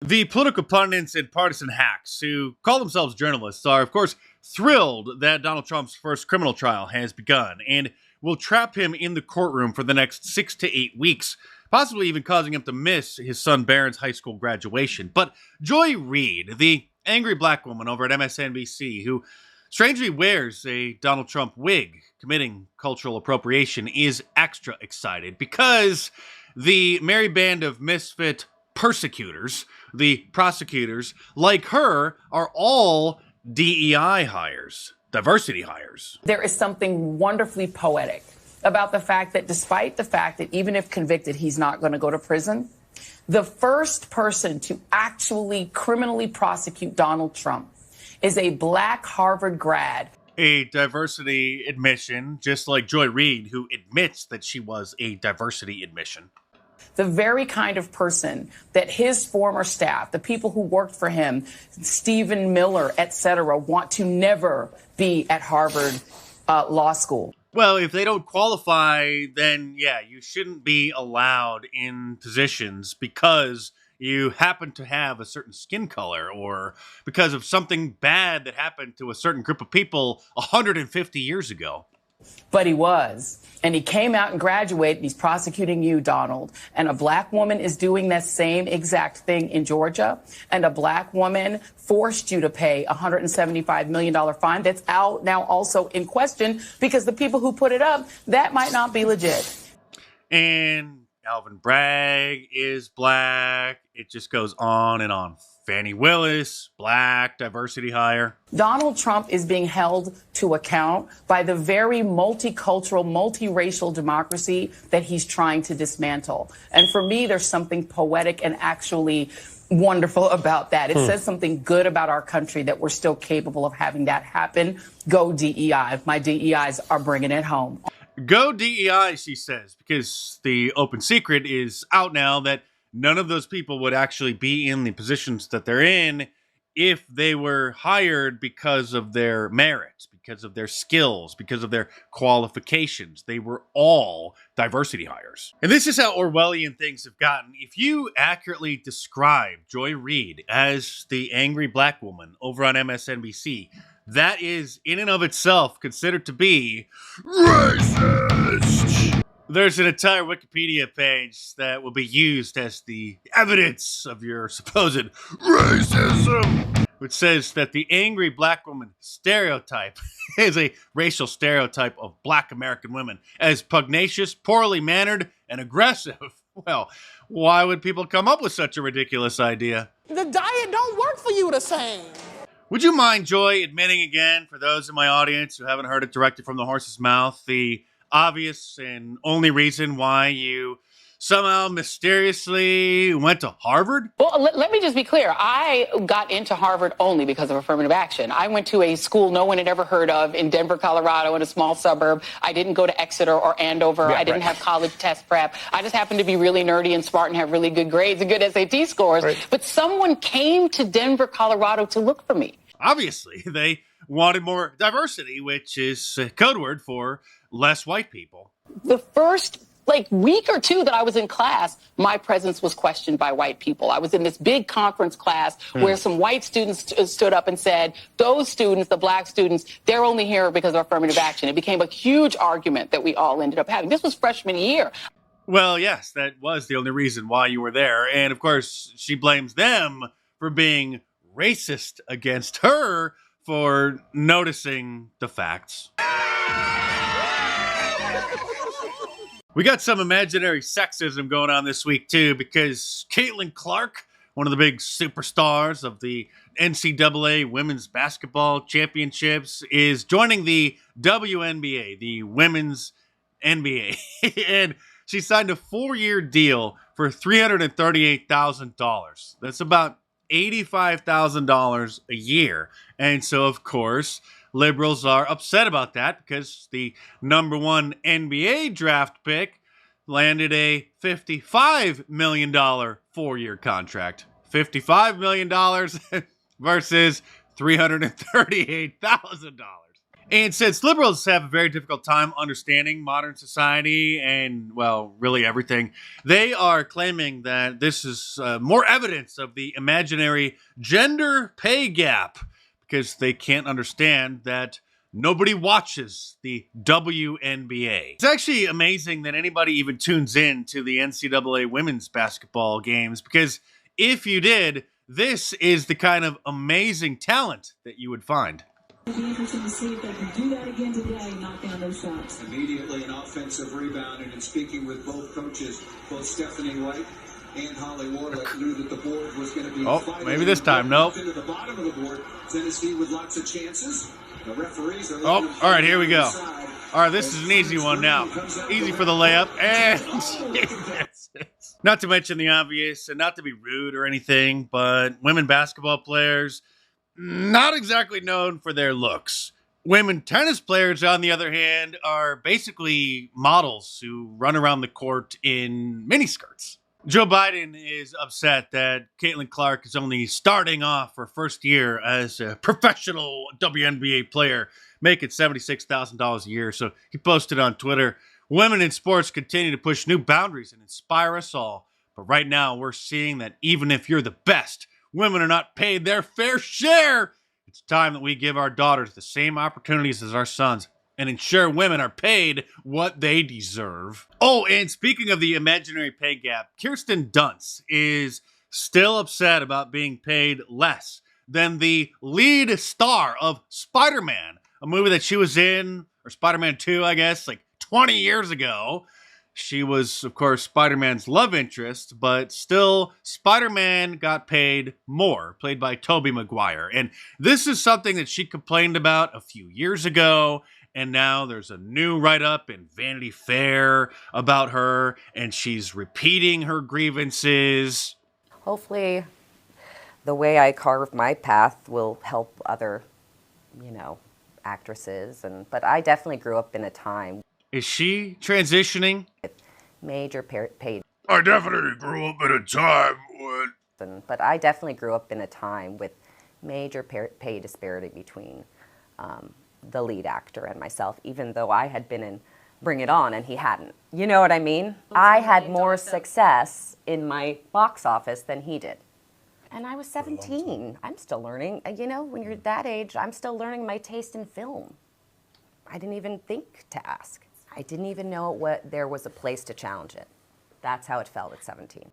The political pundits and partisan hacks who call themselves journalists are, of course, thrilled that Donald Trump's first criminal trial has begun and will trap him in the courtroom for the next 6 to 8 weeks, possibly even causing him to miss his son Barron's high school graduation. But Joy Reid, the angry black woman over at MSNBC, who strangely wears a Donald Trump wig committing cultural appropriation, is extra excited because the merry band of misfit persecutors, the prosecutors, like her, are all DEI hires, diversity hires. There is something wonderfully poetic about the fact that despite the fact that even if convicted, he's not going to go to prison, the first person to actually criminally prosecute Donald Trump is a black Harvard grad. A diversity admission, just like Joy Reid, who admits that she was a diversity admission. The very kind of person that his former staff, the people who worked for him, Stephen Miller, et cetera, want to never be at Harvard Law School. Well, if they don't qualify, then yeah, you shouldn't be allowed in positions because you happen to have a certain skin color or because of something bad that happened to a certain group of people 150 years ago. But he was. And he came out and graduated. And he's prosecuting you, Donald. And a black woman is doing that same exact thing in Georgia. And a black woman forced you to pay a $175 million fine that's out now also in question because the people who put it up, that might not be legit. And Alvin Bragg is black. It just goes on and on. Fannie Willis, black, diversity hire. Donald Trump is being held to account by the very multicultural, multiracial democracy that he's trying to dismantle. And for me, there's something poetic and actually wonderful about that. It says something good about our country that we're still capable of having that happen. Go DEI. My DEIs are bringing it home. Go DEI, she says, because the open secret is out now that none of those people would actually be in the positions that they're in if they were hired because of their merits, because of their skills, because of their qualifications. They were all diversity hires. And this is how Orwellian things have gotten. If you accurately describe Joy Reid as the angry black woman over on MSNBC, that is in and of itself considered to be racist. There's an entire Wikipedia page that will be used as the evidence of your supposed racism, which says that the angry black woman stereotype is a racial stereotype of black American women as pugnacious, poorly mannered, and aggressive. Well, why would people come up with such a ridiculous idea? The diet don't work for you the same. Would you mind, Joy, admitting again, for those in my audience who haven't heard it directly from the horse's mouth, the obvious and only reason why you somehow mysteriously went to Harvard? Well, let me just be clear. I got into Harvard only because of affirmative action. I went to a school no one had ever heard of in Denver, Colorado, in a small suburb. I didn't go to Exeter or Andover. I didn't have college test prep. I just happened to be really nerdy and smart and have really good grades and good SAT scores. Right. But someone came to Denver, Colorado to look for me. Obviously, they wanted more diversity, which is a code word for less white people. The first week or two that I was in class, my presence was questioned by white people. I was in this big conference class where some white students stood up and said, those students, the black students, they're only here because of affirmative action. It became a huge argument that we all ended up having. This was freshman year. Well, yes, that was the only reason why you were there. And of course, she blames them for being racist against her for noticing the facts. We got some imaginary sexism going on this week, too, because Caitlin Clark, one of the big superstars of the NCAA Women's Basketball Championships, is joining the WNBA, the Women's NBA. And she signed a 4-year deal for $338,000. That's about $85,000 a year. And so, of course, liberals are upset about that because the number one NBA draft pick landed a $55 million 4-year contract. $55 million versus $338,000. And since liberals have a very difficult time understanding modern society and, well, really everything, they are claiming that this is more evidence of the imaginary gender pay gap because they can't understand that nobody watches the WNBA. It's actually amazing that anybody even tunes in to the NCAA women's basketball games because if you did, this is the kind of amazing talent that you would find. It'll be interesting to see if they can do that again today and knock down those shots. Immediately an offensive rebound, and in speaking with both coaches, both Stephanie White and Holly Warlick knew that the board was going to be. Oh, maybe this time. Nope. Into the bottom of the board. Tennessee with lots of chances. The referees are. Oh, all right, here we go. All right, this is an easy one now. Easy for the layup. And not to mention the obvious, and not to be rude or anything, but women basketball players, not exactly known for their looks. Women tennis players, on the other hand, are basically models who run around the court in miniskirts. Joe Biden is upset that Caitlin Clark is only starting off her first year as a professional WNBA player, making $76,000 a year. So he posted on Twitter, "Women in sports continue to push new boundaries and inspire us all. But right now, we're seeing that even if you're the best, women are not paid their fair share. It's time that we give our daughters the same opportunities as our sons and ensure women are paid what they deserve." Oh, and speaking of the imaginary pay gap, Kirsten Dunst is still upset about being paid less than the lead star of Spider-Man, a movie that she was in, or Spider-Man 2, I guess, like 20 years ago. She was, of course, Spider-Man's love interest, but still, Spider-Man got paid more, played by Tobey Maguire. And this is something that she complained about a few years ago, and now there's a new write-up in Vanity Fair about her, and she's repeating her grievances. Hopefully, the way I carve my path will help other, actresses. But I definitely grew up in a time. Is she transitioning? Major paid. I definitely grew up in a time when... But I definitely grew up in a time with major pay disparity between the lead actor and myself, even though I had been in Bring It On and he hadn't. You know what I mean? I had more success in my box office than he did. And I was 17. I'm still learning. When you're that age, I'm still learning my taste in film. I didn't even think to ask. I didn't even know there was a place to challenge it. That's how it felt at 17.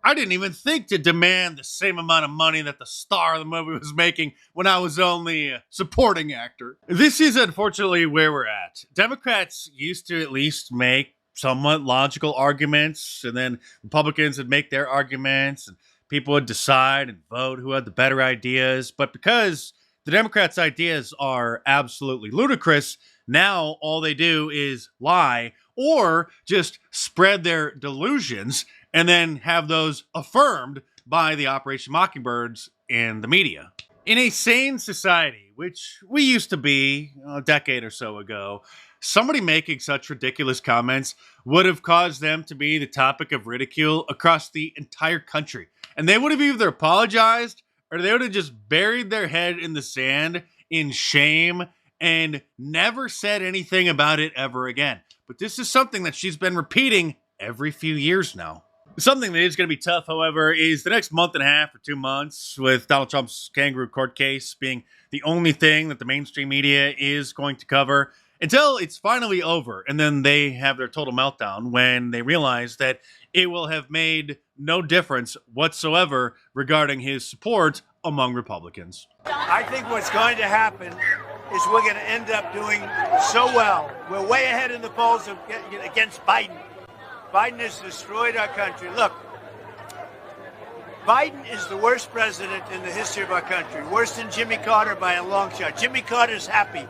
I didn't even think to demand the same amount of money that the star of the movie was making when I was only a supporting actor. This is unfortunately where we're at. Democrats used to at least make somewhat logical arguments, and then Republicans would make their arguments, and people would decide and vote who had the better ideas. But because the Democrats' ideas are absolutely ludicrous, now all they do is lie or just spread their delusions and then have those affirmed by the Operation Mockingbirds and the media. In a sane society, which we used to be a decade or so ago, somebody making such ridiculous comments would have caused them to be the topic of ridicule across the entire country. And they would have either apologized or they would have just buried their head in the sand in shame and never said anything about it ever again. But this is something that she's been repeating every few years now. Something that is going to be tough, however, is the next month and a half or 2 months, with Donald Trump's kangaroo court case being the only thing that the mainstream media is going to cover, until it's finally over, and then they have their total meltdown when they realize that it will have made no difference whatsoever regarding his support among Republicans. I think what's going to happen is we're going to end up doing so well. We're way ahead in the polls against Biden. Biden has destroyed our country. Look, Biden is the worst president in the history of our country, worse than Jimmy Carter by a long shot. Jimmy Carter's happy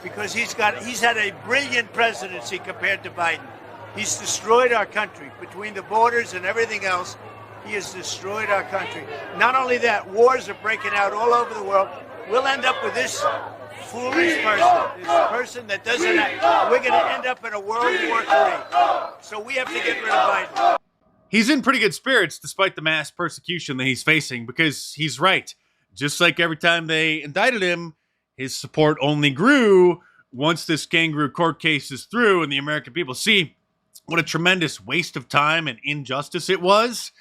because he's had a brilliant presidency compared to Biden. He's destroyed our country between the borders and everything else. He has destroyed our country. Not only that, wars are breaking out all over the world. We'll end up with this foolish person that doesn't act. We're going to end up in a World War III. So we have to get rid of Biden. He's in pretty good spirits despite the mass persecution that he's facing, because he's right. Just like every time they indicted him, his support only grew once this kangaroo court case is through and the American people see what a tremendous waste of time and injustice it was,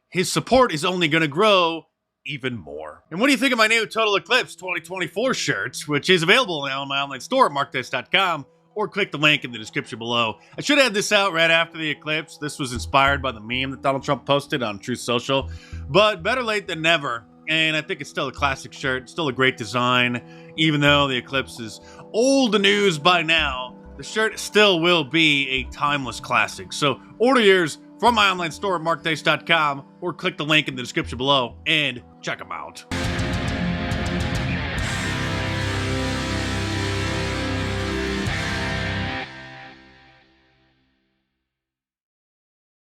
his support is only going to grow even more. And what do you think of my new Total Eclipse 2024 shirts, which is available now in my online store at markdice.com, or click the link in the description below. I should have this out right after the eclipse. This was inspired by the meme that Donald Trump posted on Truth Social, but better late than never. And I think it's still a classic shirt, still a great design. Even though the eclipse is old news by now, the shirt still will be a timeless classic. So order yours from my online store at markdice.com, or click the link in the description below and check them out.